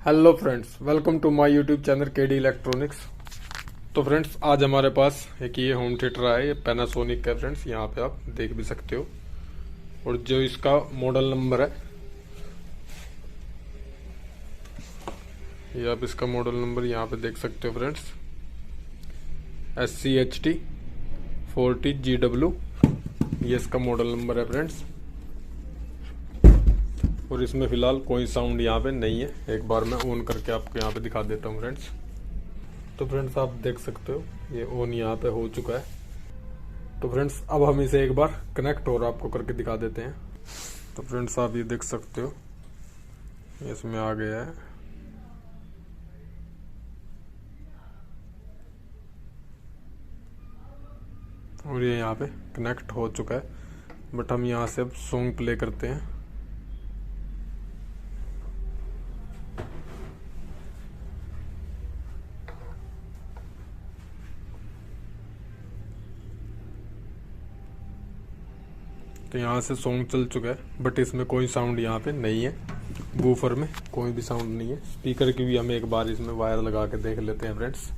Hello friends, welcome to my YouTube channel KD electronics. तो friends, आज हमारे पास एक ये होम थिएटर आया है, ये पैनासोनिक का फ्रेंड्स, यहाँ पे आप देख भी सकते हो। और जो इसका मॉडल नंबर है, ये आप इसका मॉडल नंबर यहाँ पे देख सकते हो फ्रेंड्स, SCHT 40GW, ये इसका मॉडल नंबर है फ्रेंड्स। और इसमें फिलहाल कोई साउंड यहाँ पे नहीं है। एक बार मैं ऑन करके आपको यहाँ पे दिखा देता हूँ फ्रेंड्स। तो फ्रेंड्स, आप देख सकते हो ये ऑन यहाँ पे हो चुका है। तो फ्रेंड्स, अब हम इसे एक बार कनेक्ट और आपको करके दिखा देते हैं। तो फ्रेंड्स, आप ये देख सकते हो इसमें आ गया है। और ये यहाँ पे कनेक्ट हो चुका है। बट हम यहाँ से अब सॉन्ग प्ले करते हैं। तो यहाँ से सॉन्ग चल चुका है, बट इसमें कोई साउंड यहाँ पे नहीं है। वूफर में कोई भी साउंड नहीं है। स्पीकर की भी हम एक बार इसमें वायर लगा के देख लेते हैं फ्रेंड्स।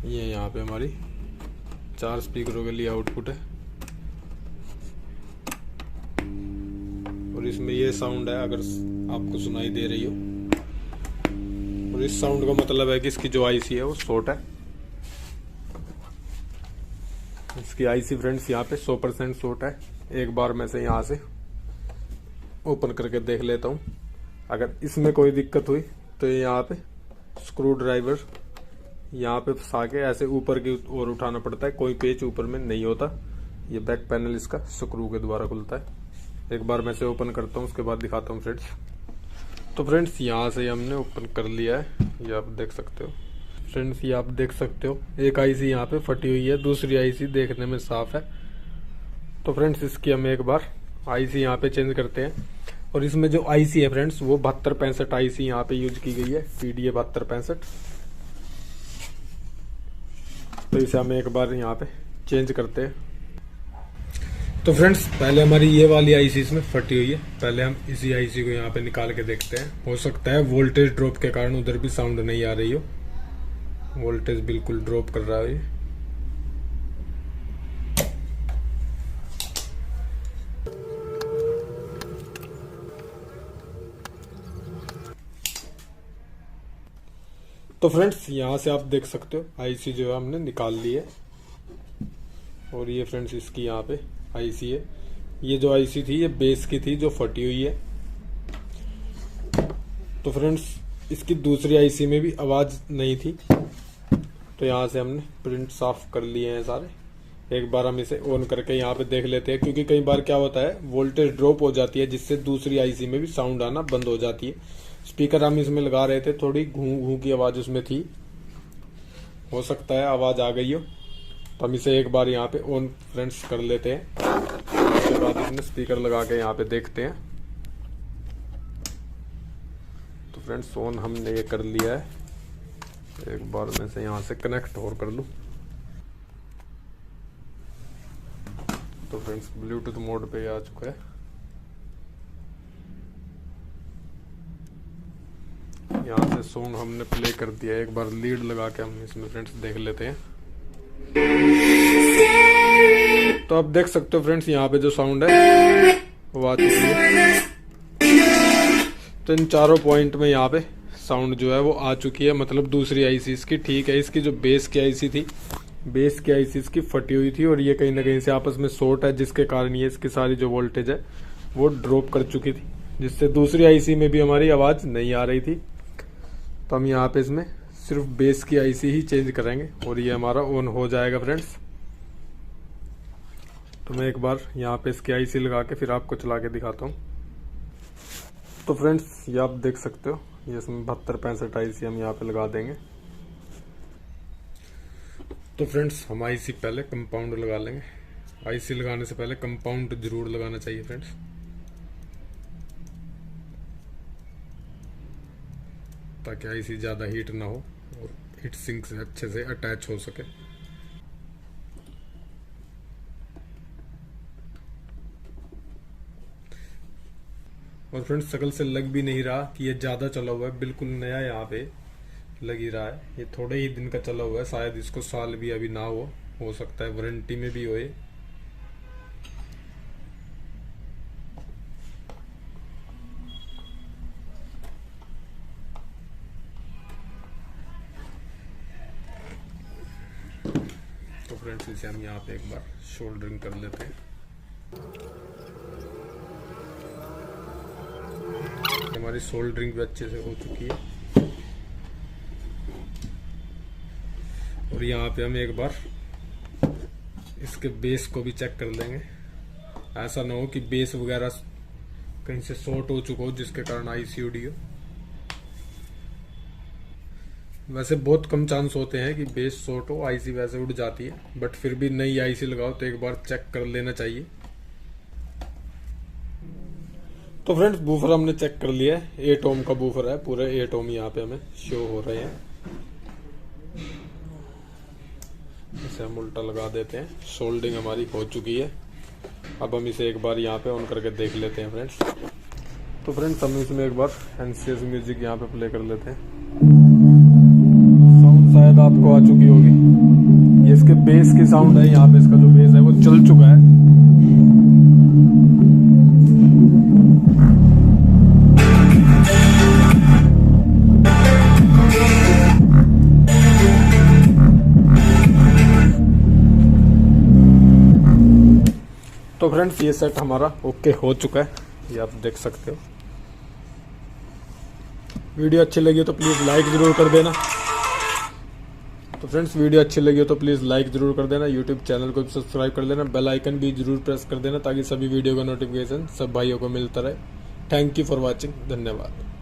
ये यहाँ पे हमारी 4 स्पीकरों के लिए आउटपुट है। और इसमें ये साउंड है, अगर आपको सुनाई दे रही हो। और इस साउंड का मतलब है कि इसकी जो आईसी है वो शॉर्ट है। इसकी आईसी फ्रेंड्स यहाँ पे 100% शॉर्ट है। एक बार मैं से यहाँ से ओपन करके देख लेता हूँ। अगर इसमें कोई दिक्कत हुई तो ये यहाँ पे स्क्रू ड्राइवर यहाँ पे फंसा के ऐसे ऊपर की ओर उठाना पड़ता है। कोई पेच ऊपर में नहीं होता। ये बैक पैनल इसका स्क्रू के द्वारा खुलता है। एक बार मैं से ओपन करता हूँ, उसके बाद दिखाता हूँ फ्रेंड्स। तो फ्रेंड्स, यहाँ से हमने ओपन कर लिया है, ये आप देख सकते हो फ्रेंड्स। ये आप देख सकते हो एक आईसी यहाँ पे फटी हुई है, दूसरी आईसी देखने में साफ है। तो फ्रेंड्स, इसकी हम एक बार आईसी यहाँ पे चेंज करते हैं। और इसमें जो आईसी है फ्रेंड्स, वो 7265 आईसी यहाँ पे यूज की गई है, PDA 7265। तो इसे हम एक बार यहाँ पे चेंज करते हैं। तो फ्रेंड्स, पहले हमारी ये वाली आईसी इसमें फटी हुई है। पहले हम इसी आईसी को यहाँ पे निकाल के देखते हैं। हो सकता है वोल्टेज ड्रॉप के कारण उधर भी साउंड नहीं आ रही हो। वोल्टेज बिल्कुल ड्रॉप कर रहा है। तो फ्रेंड्स, यहाँ से आप देख सकते हो आईसी जो है हमने निकाल ली है। और ये फ्रेंड्स, इसकी यहाँ पे आईसी है। ये जो आईसी थी ये बेस की थी, जो फटी हुई है। तो फ्रेंड्स, इसकी दूसरी आईसी में भी आवाज नहीं थी। तो यहाँ से हमने प्रिंट साफ कर लिए हैं सारे। एक बार हम इसे ऑन करके यहाँ पे देख लेते हैं, क्योंकि कई बार क्या होता है वोल्टेज ड्रॉप हो जाती है, जिससे दूसरी आईसी में भी साउंड आना बंद हो जाती है। स्पीकर हम इसमें लगा रहे थे, थोड़ी घूं घूं की आवाज उसमें थी। हो सकता है आवाज आ गई हो। तो हम इसे एक बार यहाँ पे ऑन फ्रेंड्स कर लेते हैं। उसके बाद इसमें स्पीकर लगा के यहाँ पे देखते हैं। तो फ्रेंड्स, ऑन हमने ये कर लिया है। एक बार मैं से यहाँ से कनेक्ट और कर लूँ। तो फ्रेंड्स, ब्लूटूथ मोड पे आ चुका है। यहाँ से सॉन्ग हमने प्ले कर दिया है। एक बार लीड लगा के हम इसमें फ्रेंड्स देख लेते हैं। तो आप देख सकते हो फ्रेंड्स, यहाँ पे जो साउंड है वो आ चुकी है। तो इन चारों पॉइंट में यहाँ पे साउंड जो है वो आ चुकी है। मतलब दूसरी आईसी इसकी ठीक है। इसकी जो बेस की आईसी थी, बेस की आईसी इसकी फटी हुई थी। और ये कहीं ना कहीं से आपस में शॉर्ट है, जिसके कारण ये इसकी सारी जो वोल्टेज है वो ड्रॉप कर चुकी थी, जिससे दूसरी आईसी में भी हमारी आवाज नहीं आ रही थी। तो हम यहाँ पे इसमें सिर्फ बेस की आईसी ही चेंज करेंगे और ये हमारा ऑन हो जाएगा फ्रेंड्स। तो मैं एक बार यहाँ पे इसकी आईसी लगा के फिर आपको चला के दिखाता हूँ। तो फ्रेंड्स, ये आप देख सकते हो, ये इसमें 7265 आईसी हम यहाँ पे लगा देंगे। तो फ्रेंड्स, हम आईसी पहले कंपाउंड लगा लेंगे। आईसी लगाने से पहले कंपाउंड जरूर लगाना चाहिए फ्रेंड्स, ताकि आईसी ज़्यादा हीट ना हो और हीट सिंक से अच्छे से अटैच हो सके। और फ्रेंड्स शकल से लग भी नहीं रहा कि ये ज़्यादा चला हुआ है, बिल्कुल नया यहाँ पे लग ही रहा है। ये थोड़े ही दिन का चला हुआ है, शायद इसको साल भी अभी ना हो सकता है वारंटी में भी होए। तो फ्रेंड्स इसे हम यहाँ पे एक बार शोल्डरिंग कर लेते हैं। हमारी सोल्डरिंग भी अच्छे से हो चुकी है और यहाँ पे हम एक बार इसके बेस को भी चेक कर लेंगे। ऐसा ना हो कि बेस वगैरह कहीं से शॉर्ट हो चुका हो जिसके कारण आईसी उड़ी हो। वैसे बहुत कम चांस होते हैं कि बेस शॉर्ट हो, आईसी वैसे उड़ जाती है, बट फिर भी नई आईसी लगाओ तो एक बार चेक कर लेना चाहिए। तो फ्रेंड्स बूफर हमने चेक कर लिया है, 8 ओम का बूफर है, पूरे 8 ओम यहाँ पे हमें शो हो रहे हैं। इसे हम उल्टा लगा देते हैं। सोल्डिंग हमारी हो चुकी है। अब हम इसे एक बार यहाँ पे ऑन करके देख लेते हैं फ्रेंड्स। तो फ्रेंड्स हम इसमें एक बार एनसीएस म्यूजिक यहाँ पे प्ले कर लेते हैं। साउंड शायद आपको आ चुकी होगी, ये इसके बेस की साउंड है। यहाँ पे इसका जो बेस है वो चल चुका है। तो फ्रेंड्स ये सेट हमारा ओके हो चुका है, ये आप देख सकते हो। वीडियो अच्छी लगी हो तो प्लीज़ लाइक ज़रूर कर देना। तो फ्रेंड्स वीडियो अच्छी लगी हो तो प्लीज़ लाइक ज़रूर कर देना। यूट्यूब चैनल को भी सब्सक्राइब कर देना, बेल आइकन भी ज़रूर प्रेस कर देना ताकि सभी वीडियो का नोटिफिकेशन सब भाइयों को मिलता रहे। थैंक यू फॉर वॉचिंग, धन्यवाद।